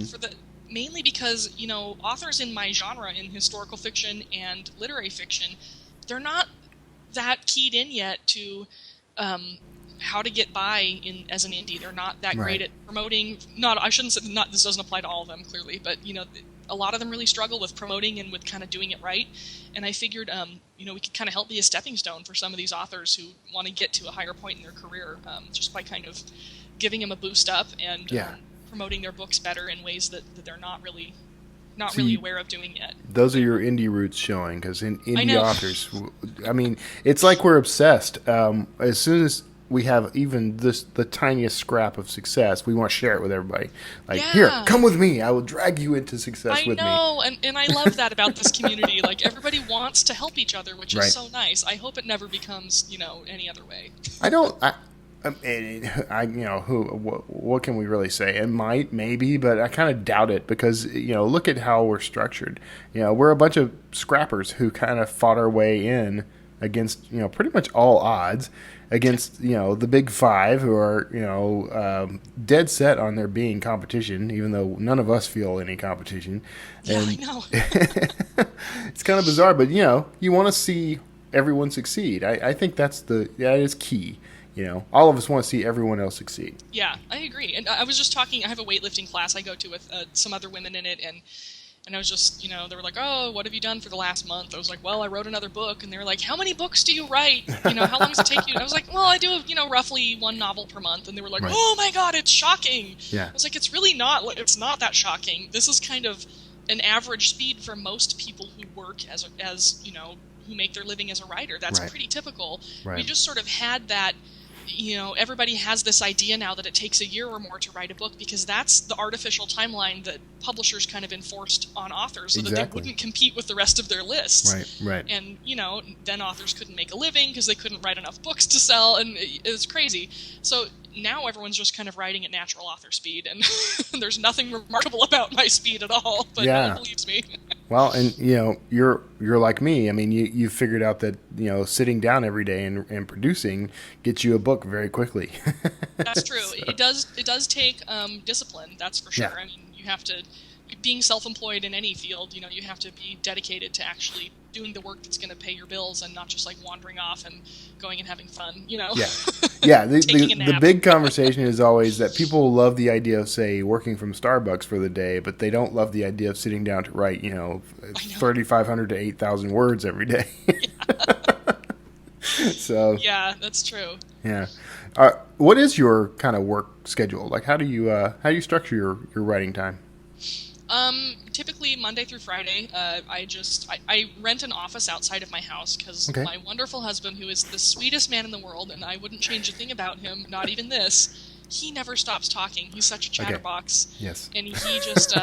mainly because, authors in my genre, in historical fiction and literary fiction, they're not that keyed in yet to how to get by as an indie. They're not that great at promoting. I shouldn't say this doesn't apply to all of them, clearly, but a lot of them really struggle with promoting and with kind of doing it right. And I figured, we could kind of help be a stepping stone for some of these authors who want to get to a higher point in their career, just by kind of giving them a boost up and promoting their books better in ways that they're not really aware of doing yet. Those are your indie roots showing, because indie authors, I mean, it's like we're obsessed. As soon as we have even the tiniest scrap of success, we want to share it with everybody. Like, here, come with me. I will drag you into success with me. I know, and I love that about this community. Like, everybody wants to help each other, which is so nice. I hope it never becomes, any other way. What can we really say? It might, maybe, but I kind of doubt it, because, look at how we're structured. We're a bunch of scrappers who kind of fought our way in against, pretty much all odds, against, the big five, who are, dead set on there being competition, even though none of us feel any competition. Yeah, I know. It's kind of bizarre, but, you want to see everyone succeed. I think that is key. All of us want to see everyone else succeed. Yeah, I agree. And I was just talking, I have a weightlifting class I go to with some other women in it, and I was just, they were like, oh, what have you done for the last month? I was like, well, I wrote another book. And they were like, how many books do you write? How long does it take you? I was like, well, I do, roughly one novel per month. And they were like, oh my God, it's shocking. Yeah. I was like, it's really not, it's not that shocking. This is kind of an average speed for most people who work as who make their living as a writer. That's pretty typical. We just sort of had that, everybody has this idea now that it takes a year or more to write a book, because that's the artificial timeline that publishers kind of enforced on authors so that they wouldn't compete with the rest of their lists. Right. And, then authors couldn't make a living because they couldn't write enough books to sell, and it was crazy. So now everyone's just kind of writing at natural author speed, and there's nothing remarkable about my speed at all, but no one believes me. Well, and you're like me. I mean, you figured out that sitting down every day and producing gets you a book very quickly. That's true. It does take discipline. That's for sure. Yeah. I mean, you have to, being self-employed in any field, you have to be dedicated to actually doing the work that's going to pay your bills, and not just like wandering off and going and having fun. Yeah. The big conversation is always that people love the idea of, say, working from Starbucks for the day, but they don't love the idea of sitting down to write 3,500 to 8,000 words every day. So yeah, that's true. Yeah. What is your kind of work schedule? Like, how do you structure your writing time? Typically Monday through Friday. I rent an office outside of my house because my wonderful husband, who is the sweetest man in the world, and I wouldn't change a thing about him, not even this, he never stops talking. He's such a chatterbox. Okay. Yes. And he just,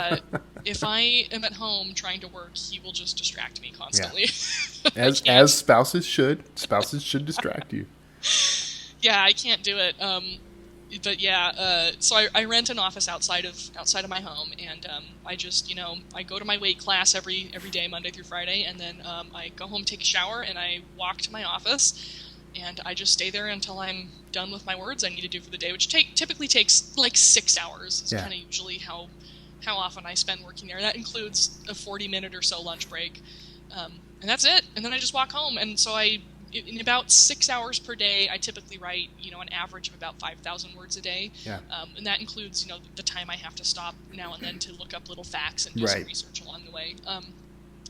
if I am at home trying to work, he will just distract me constantly. Yeah. As spouses should. Spouses should distract you. Yeah, I can't do it. But yeah, so I rent an office outside of my home, and I just, I go to my weight class every day, Monday through Friday, and then I go home, take a shower, and I walk to my office, and I just stay there until I'm done with my words I need to do for the day, which typically takes like 6 hours. It's kind of usually how often I spend working there. That includes a 40-minute or so lunch break, and that's it. And then I just walk home, and so in about 6 hours per day, I typically write, an average of about 5,000 words a day. Yeah. And that includes, the time I have to stop now and then to look up little facts and do some research along the way. But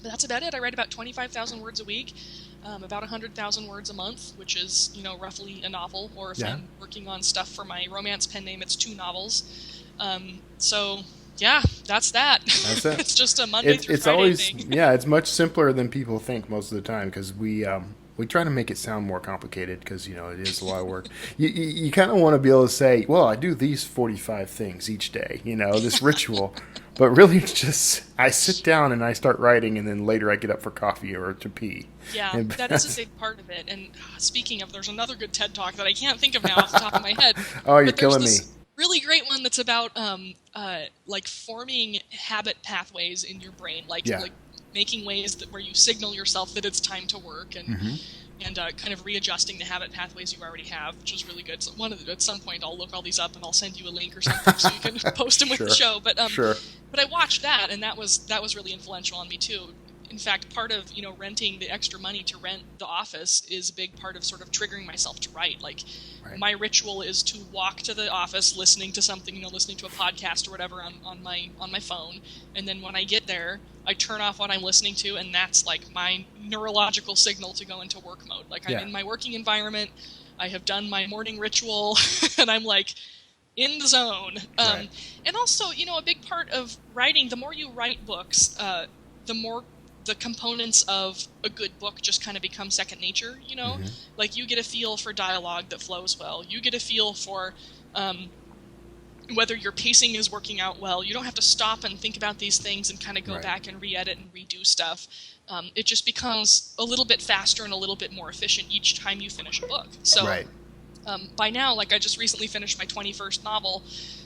that's about it. I write about 25,000 words a week, about 100,000 words a month, which is, roughly a novel. Or if I'm working on stuff for my romance pen name, it's 2 novels. So yeah, that's that. That's it. It's just a Monday through Friday thing. Yeah, it's much simpler than people think most of the time, because we try to make it sound more complicated, because, it is a lot of work. You kind of want to be able to say, well, I do these 45 things each day, this ritual. But really, it's just, I sit down and I start writing, and then later I get up for coffee or to pee. Yeah, that is a big part of it. And speaking of, there's another good TED Talk that I can't think of now off the top of my head. Oh, you're killing me. Really great one that's about like forming habit pathways in your brain, like making ways where you signal yourself that it's time to work, and kind of readjusting the habit pathways you already have, which is really good. So at some point I'll look all these up and I'll send you a link or something so you can post them with the show. But but I watched that, and that was really influential on me too. In fact, part of renting the extra money to rent the office is a big part of sort of triggering myself to write. Like my ritual is to walk to the office, listening to something, listening to a podcast or whatever on my phone, and then when I get there, I turn off what I'm listening to, and that's like my neurological signal to go into work mode. Like I'm in my working environment, I have done my morning ritual, and I'm like in the zone. And also, a big part of writing, the more you write books, the more the components of a good book just kind of become second nature, Like you get a feel for dialogue that flows well. You get a feel for whether your pacing is working out well. You don't have to stop and think about these things and kind of go back and re-edit and redo stuff. It just becomes a little bit faster and a little bit more efficient each time you finish a book. So by now, like I just recently finished my 21st novel,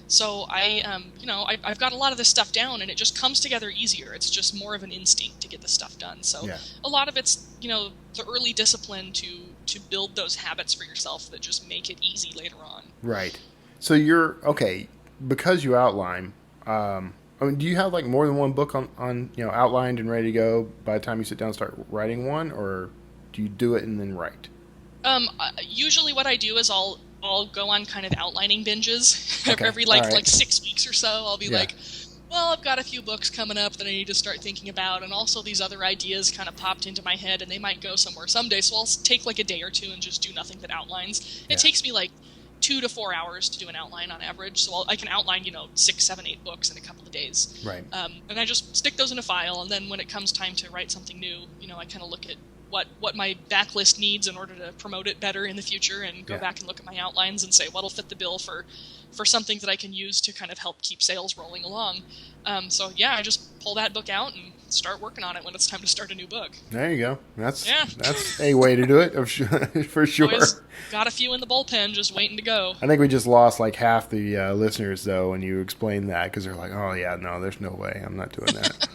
so I've got a lot of this stuff down, and it just comes together easier. It's just more of an instinct to get the stuff done. So a lot of it's, the early discipline to build those habits for yourself that just make it easy later on. Right. So because you outline, do you have like more than one book on outlined and ready to go by the time you sit down and start writing one, or do you do it and then write? Usually what I do is I'll go on kind of outlining binges every 6 weeks or so. I'll be like, well, I've got a few books coming up that I need to start thinking about, and also these other ideas kind of popped into my head, and they might go somewhere someday, so I'll take like a day or two and just do nothing but outlines. It takes me like 2 to 4 hours to do an outline on average, so I can outline 6, 7, 8 books in a couple of days. Right. And I just stick those in a file, and then when it comes time to write something new, I kind of look at what my backlist needs in order to promote it better in the future, and go back and look at my outlines and say what'll fit the bill for something that I can use to kind of help keep sales rolling along. I just pull that book out and start working on it when it's time to start a new book. There you go. That's a way to do it, for sure. Always got a few in the bullpen just waiting to go. I think we just lost like half the listeners though when you explained that, because they're like, oh yeah, no, there's no way, I'm not doing that.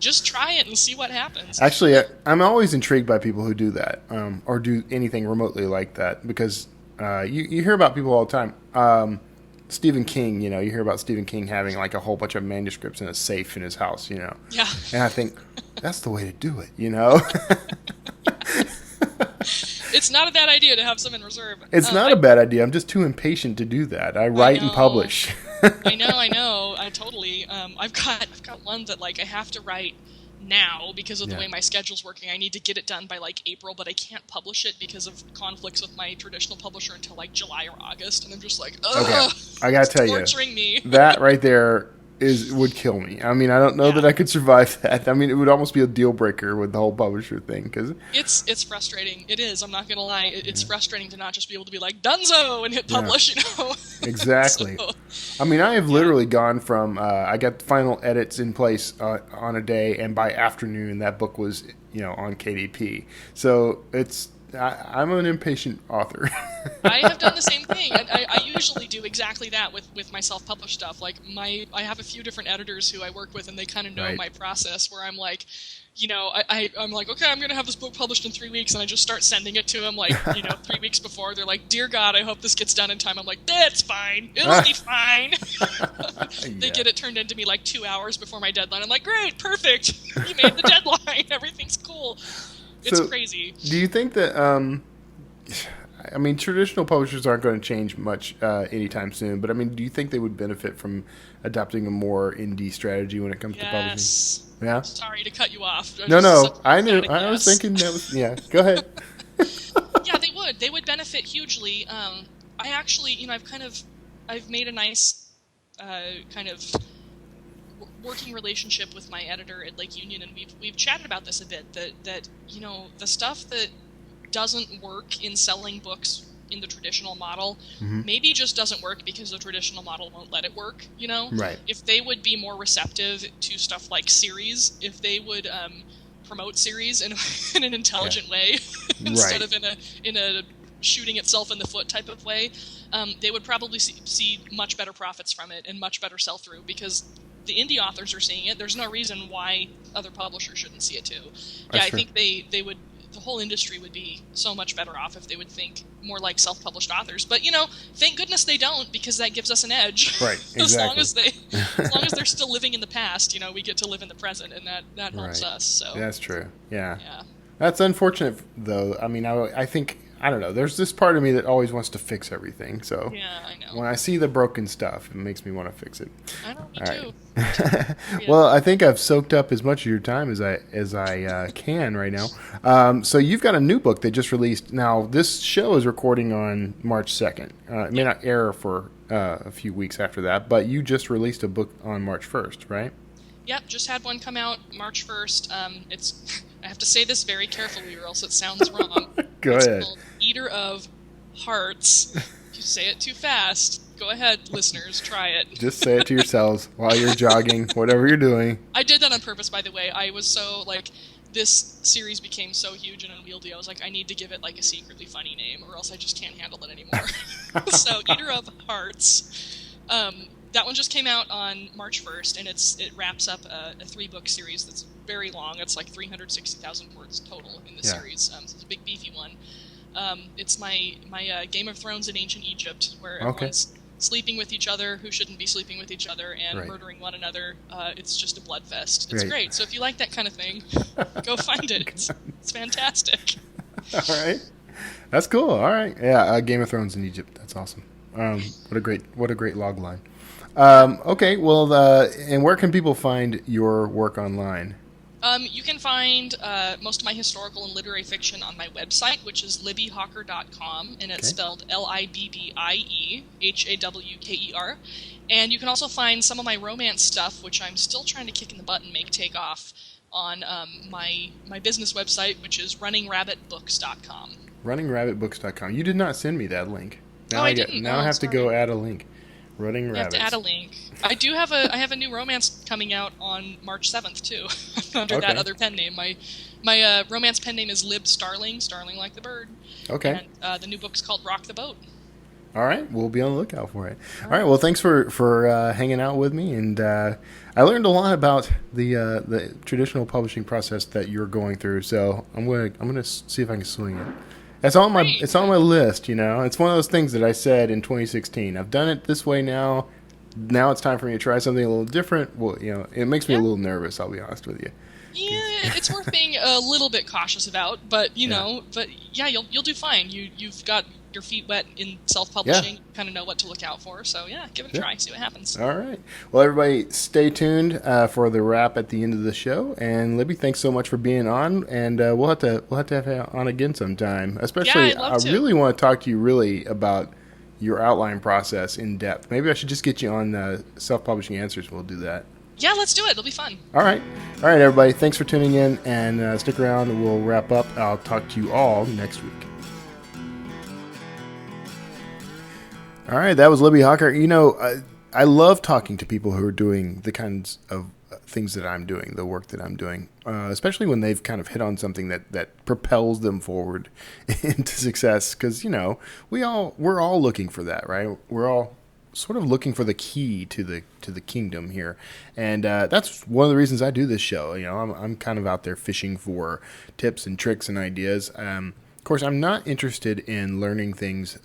Just try it and see what happens. Actually, I'm always intrigued by people who do that, or do anything remotely like that, because you hear about people all the time. Stephen King, you hear about Stephen King having like a whole bunch of manuscripts in a safe in his house, Yeah. And I think that's the way to do it, It's not a bad idea to have some in reserve. It's not a bad idea. I'm just too impatient to do that. I write and publish. I know. I totally. I've got one that like I have to write now because of the way my schedule's working. I need to get it done by like April, but I can't publish it because of conflicts with my traditional publisher until like July or August, and I'm just like, ugh. Okay, I gotta tell you, torturing me. That right there would kill me. I mean, I don't know that I could survive that. I mean, it would almost be a deal breaker with the whole publisher thing, because it's frustrating. It is. I'm not gonna lie. It's frustrating to not just be able to be like Dunzo and hit publish. Exactly. I mean, I have literally gone from I got the final edits in place on a day, and by afternoon that book was on KDP. So I'm an impatient author. I have done the same thing. I usually do exactly that with my self-published stuff. Like I have a few different editors who I work with, and they kind of know my process. Where I'm like, I'm like, okay, I'm gonna have this book published in 3 weeks, and I just start sending it to them like 3 weeks before. They're like, dear God, I hope this gets done in time. I'm like, that's fine. It'll be fine. They get it turned into me like 2 hours before my deadline. I'm like, great, perfect. You made the deadline. Everything's cool. It's crazy. Do you think that, I mean, traditional publishers aren't going to change much anytime soon, but I mean, do you think they would benefit from adopting a more indie strategy when it comes to publishing? Yeah? Sorry to cut you off. No, I knew. I was thinking that was, go ahead. Yeah, they would. They would benefit hugely. I actually, I've made a nice kind of working relationship with my editor at Lake Union, and we've chatted about this a bit, that the stuff that doesn't work in selling books in the traditional model maybe just doesn't work because the traditional model won't let it work. Right. If they would be more receptive to stuff like series, if they would promote series in an intelligent way instead of in a shooting itself in the foot type of way, they would probably see much better profits from it and much better sell-through, because the indie authors are seeing it, there's no reason why other publishers shouldn't see it too. That's I true. think they would. The whole industry would be so much better off if they would think more like self-published authors. But thank goodness they don't, because that gives us an edge. Right, exactly. as long as they're still living in the past, we get to live in the present, and that helps us. So that's true. Yeah. Yeah. That's unfortunate, though. I mean, I think, I don't know. There's this part of me that always wants to fix everything. So Yeah, I know. when I see the broken stuff, it makes me want to fix it. I know, me All too. right. Well, I think I've soaked up as much of your time as I can right now. So you've got a new book that just released. Now, this show is recording on March 2nd. It may not air for a few weeks after that, but you just released a book on March 1st, right? Yep, just had one come out March 1st. I have to say this very carefully or else it sounds wrong. Go it's ahead. Called Eater of Hearts. If you say it too fast, go ahead, listeners, try it. Just say it to yourselves while you're jogging, whatever you're doing. I did that on purpose, by the way. I was so, this series became so huge and unwieldy, I was like, I need to give it, a secretly funny name, or else I just can't handle it anymore. So, Eater of Hearts. That one just came out on March 1st, and it wraps up a 3-book series that's very long. It's 360,000 words total in the series. So it's a big, beefy one. It's my Game of Thrones in ancient Egypt, where everyone's sleeping with each other who shouldn't be sleeping with each other and murdering one another. It's just a blood fest. It's great. So if you like that kind of thing, go find it. It's fantastic. All right. That's cool. All right. Yeah, Game of Thrones in Egypt. That's awesome. What a great log line. Okay, well, and where can people find your work online? You can find most of my historical and literary fiction on my website, which is libbiehawker.com, and it's spelled LIBBIEHAWKER. And you can also find some of my romance stuff, which I'm still trying to kick in the butt and make take off, on my business website, which is runningrabbitbooks.com. Runningrabbitbooks.com. You did not send me that link. Now I didn't. Now I have to go add a link. Running You Rabbits. have to add a link. I have a new romance coming out on March 7th too, under that other pen name. My romance pen name is Lib Starling, Starling like the bird. Okay. And the new book's called Rock the Boat. All right, we'll be on the lookout for it. All right, well, thanks for hanging out with me, and I learned a lot about the traditional publishing process that you're going through. So I'm gonna see if I can swing it. It's on my list. It's one of those things that I said in 2016. I've done it this way now. Now it's time for me to try something a little different. Well, it makes me a little nervous. I'll be honest with you. Yeah, it's worth being a little bit cautious about, but you'll do fine. You've got your feet wet in self-publishing, kind of know what to look out for. So give it a try, see what happens. All right. Well, everybody, stay tuned for the wrap at the end of the show. And Libby, thanks so much for being on. And we'll have to have you on again sometime. Especially, I really want to talk to you really about your outline process in depth. Maybe I should just get you on Self-Publishing Answers. We'll do that. Yeah, let's do it. It'll be fun. All right, everybody. Thanks for tuning in, and stick around, and we'll wrap up. I'll talk to you all next week. All right, that was Libbie Hawker. I love talking to people who are doing the kinds of things that I'm doing, the work that I'm doing, especially when they've kind of hit on something that propels them forward into success. Because we're all looking for that, right? We're all sort of looking for the key to the kingdom here, and that's one of the reasons I do this show. I'm kind of out there fishing for tips and tricks and ideas. Of course, I'm not interested in learning things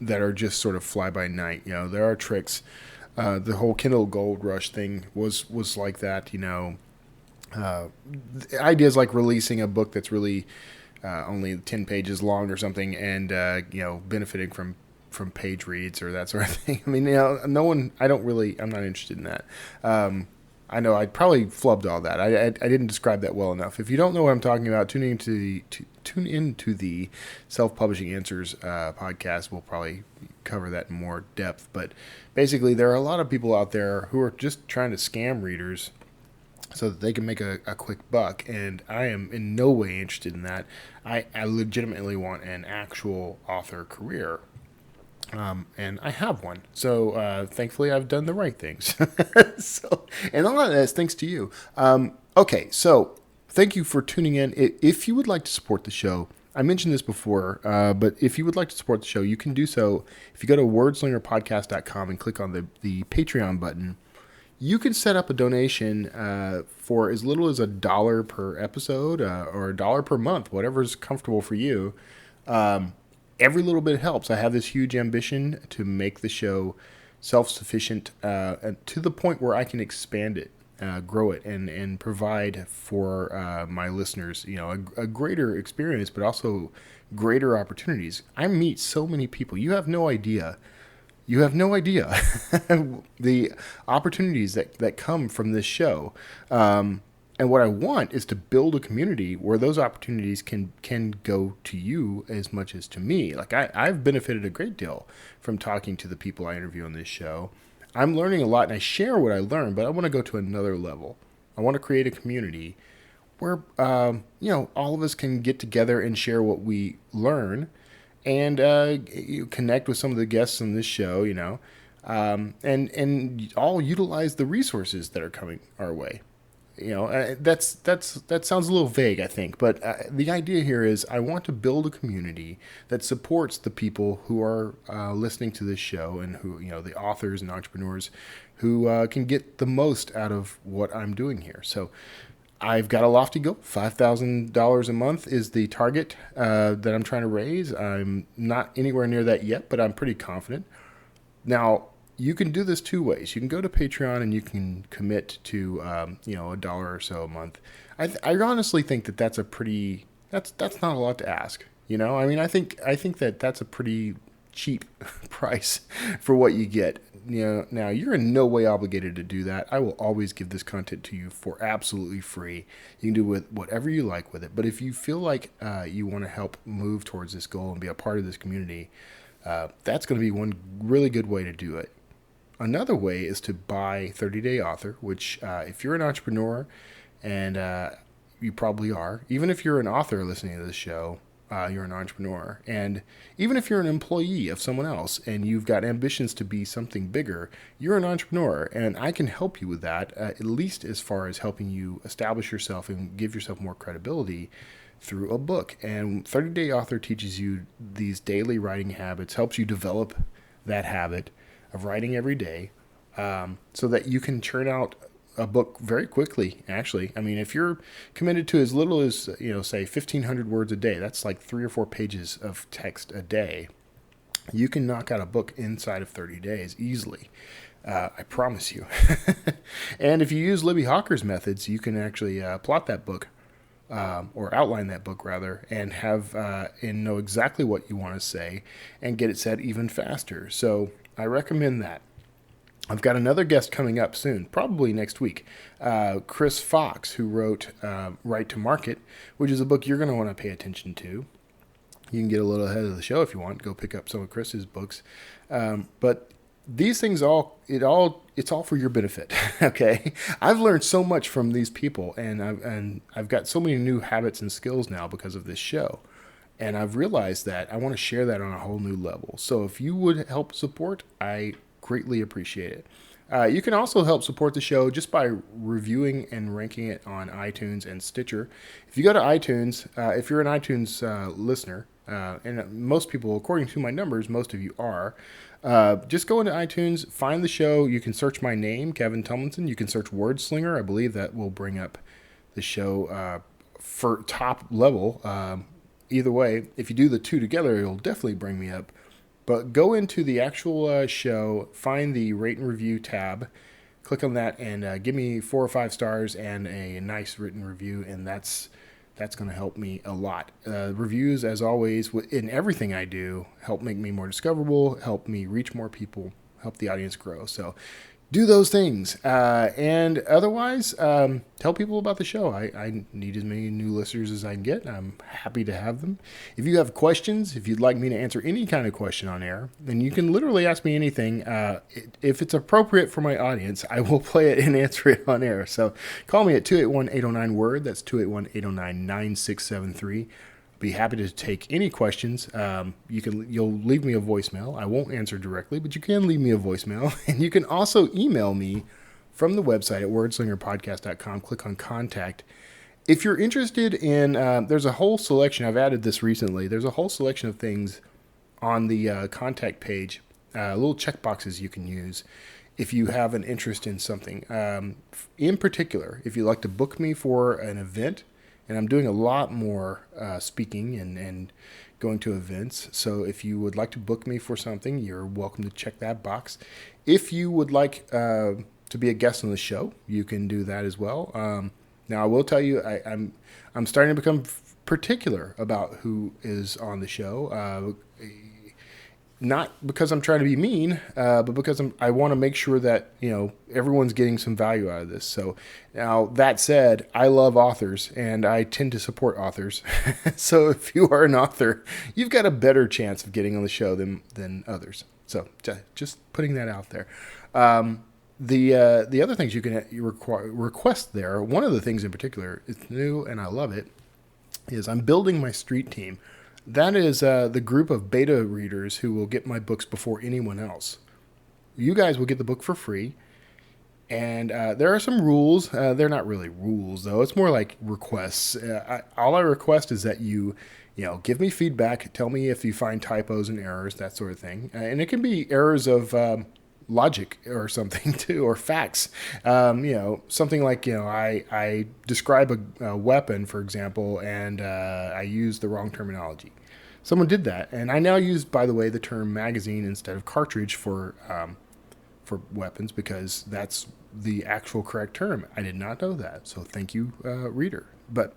that are just sort of fly by night. There are tricks. The whole Kindle Gold Rush thing was like that. Ideas like releasing a book that's really only 10 pages long or something, and benefiting from page reads or that sort of thing. I mean, I'm not interested in that. I know I probably flubbed all that. I didn't describe that well enough. If you don't know what I'm talking about, tune into the Self-Publishing Answers podcast. We'll probably cover that in more depth. But basically, there are a lot of people out there who are just trying to scam readers so that they can make a quick buck, and I am in no way interested in that. I legitimately want an actual author career. And I have one. So, thankfully, I've done the right things. And a lot of that is thanks to you. Okay, so thank you for tuning in. If you would like to support the show, I mentioned this before, but if you would like to support the show, you can do so if you go to wordslingerpodcast.com and click on the Patreon button. you can set up a donation for as little as $1 per episode or $1 per month, whatever's comfortable for you. Every little bit helps. I have this huge ambition to make the show self-sufficient to the point where I can expand it, grow it, and provide for my listeners, a greater experience, but also greater opportunities. I meet so many people. You have no idea. You have no idea the opportunities that come from this show. And what I want is to build a community where those opportunities can go to you as much as to me. Like I've benefited a great deal from talking to the people I interview on this show. I'm learning a lot and I share what I learn, but I want to go to another level. I want to create a community where, all of us can get together and share what we learn and connect with some of the guests on this show, and all utilize the resources that are coming our way. That sounds a little vague, I think, but the idea here is I want to build a community that supports the people who are listening to this show and who, the authors and entrepreneurs who can get the most out of what I'm doing here. So I've got a lofty goal. $5,000 a month is the target that I'm trying to raise. I'm not anywhere near that yet, but I'm pretty confident. Now, you can do this two ways. You can go to Patreon and you can commit to, $1 or so a month. I honestly think that's that's not a lot to ask. I think that's a pretty cheap price for what you get. Now you're in no way obligated to do that. I will always give this content to you for absolutely free. You can do with whatever you like with it. But if you feel like you want to help move towards this goal and be a part of this community, that's going to be one really good way to do it. Another way is to buy 30-Day Author, which if you're an entrepreneur, and you probably are, even if you're an author listening to this show, you're an entrepreneur. And even if you're an employee of someone else and you've got ambitions to be something bigger, you're an entrepreneur. And I can help you with that, at least as far as helping you establish yourself and give yourself more credibility through a book. And 30-Day Author teaches you these daily writing habits, helps you develop that habit of writing every day, so that you can churn out a book very quickly. Actually, if you're committed to as little as, say 1,500 words a day, that's like 3 or 4 pages of text a day. You can knock out a book inside of 30 days easily. I promise you. And if you use Libbie Hawker's methods, you can actually plot that book, or outline that book rather, and have and know exactly what you want to say and get it said even faster. So I recommend that. I've got another guest coming up soon, probably next week, Chris Fox, who wrote Right to Market, which is a book you're going to want to pay attention to. You can get a little ahead of the show if you want. Go pick up some of Chris's books. But these things it's all for your benefit. Okay. I've learned so much from these people, and I've got so many new habits and skills now because of this show. And I've realized that I want to share that on a whole new level. So if you would help support, I greatly appreciate it. You can also help support the show just by reviewing and ranking it on iTunes and Stitcher. If you go to iTunes, if you're an iTunes listener, and most people, according to my numbers, most of you are, just go into iTunes, find the show. You can search my name, Kevin Tumlinson. You can search Word Slinger. I believe that will bring up the show for top level. Either way, if you do the two together, it'll definitely bring me up. But go into the actual show, find the rate and review tab, click on that, and give me 4 or 5 stars and a nice written review, and that's going to help me a lot. Reviews, as always, in everything I do, help make me more discoverable, help me reach more people, help the audience grow. So do those things. And otherwise, tell people about the show. I need as many new listeners as I can get. I'm happy to have them. If you have questions, if you'd like me to answer any kind of question on air, then you can literally ask me anything. If it's appropriate for my audience, I will play it and answer it on air. So call me at 281-809-WORD. That's 281-809-9673. Be happy to take any questions. You'll leave me a voicemail. I won't answer directly, but you can leave me a voicemail. And you can also email me from the website at wordslingerpodcast.com. Click on contact. If you're interested in, there's a whole selection. I've added this recently. There's a whole selection of things on the contact page, little check boxes you can use. if you have an interest in something. In particular, if you'd like to book me for an event, and I'm doing a lot more speaking and going to events. So if you would like to book me for something, you're welcome to check that box. If you would like to be a guest on the show, you can do that as well. Now, I will tell you, I'm starting to become particular about who is on the show. Not because I'm trying to be mean, but because I want to make sure that, everyone's getting some value out of this. So now that said, I love authors and I tend to support authors. So if you are an author, you've got a better chance of getting on the show than others. So just putting that out there. The other things you can request there, one of the things in particular, it's new and I love it, is I'm building my street team. That is the group of beta readers who will get my books before anyone else. You guys will get the book for free. And there are some rules. They're not really rules, though. It's more like requests. All I request is that you give me feedback. Tell me if you find typos and errors, that sort of thing. And it can be errors of logic or something too, or facts. Something like, I describe a weapon, for example, and I use the wrong terminology. Someone did that, and I now use, by the way, the term magazine instead of cartridge for weapons, because that's the actual correct term. I did not know that, so thank you, reader. But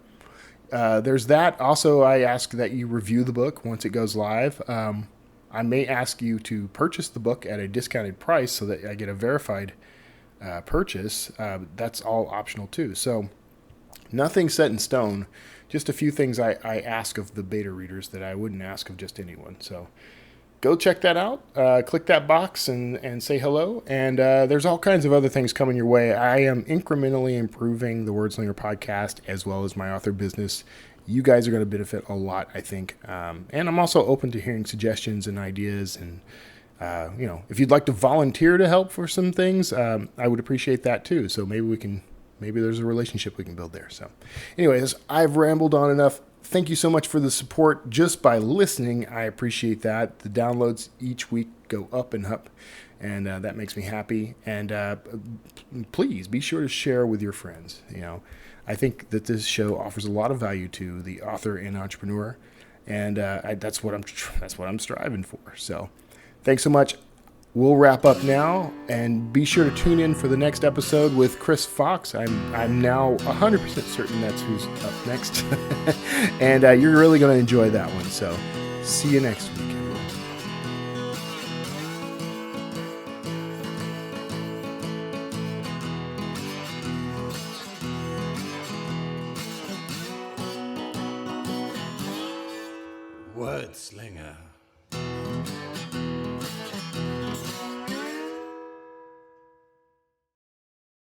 there's that. Also, I ask that you review the book once it goes live. I may ask you to purchase the book at a discounted price so that I get a verified purchase. That's all optional too. So nothing set in stone. Just a few things I ask of the beta readers that I wouldn't ask of just anyone. So go check that out. Click that box and say hello. And there's all kinds of other things coming your way. I am incrementally improving the Wordslinger podcast as well as my author business. You guys are going to benefit a lot, I think. And I'm also open to hearing suggestions and ideas. And, if you'd like to volunteer to help for some things, I would appreciate that too. So maybe there's a relationship we can build there. So anyways, I've rambled on enough. Thank you so much for the support just by listening. I appreciate that. The downloads each week go up and up, and that makes me happy. And please be sure to share with your friends. I think that this show offers a lot of value to the author and entrepreneur, and that's what I'm striving for. So, thanks so much. We'll wrap up now, and be sure to tune in for the next episode with Chris Fox. I'm now 100% certain that's who's up next, and you're really going to enjoy that one. So, see you next week. Wordslinger.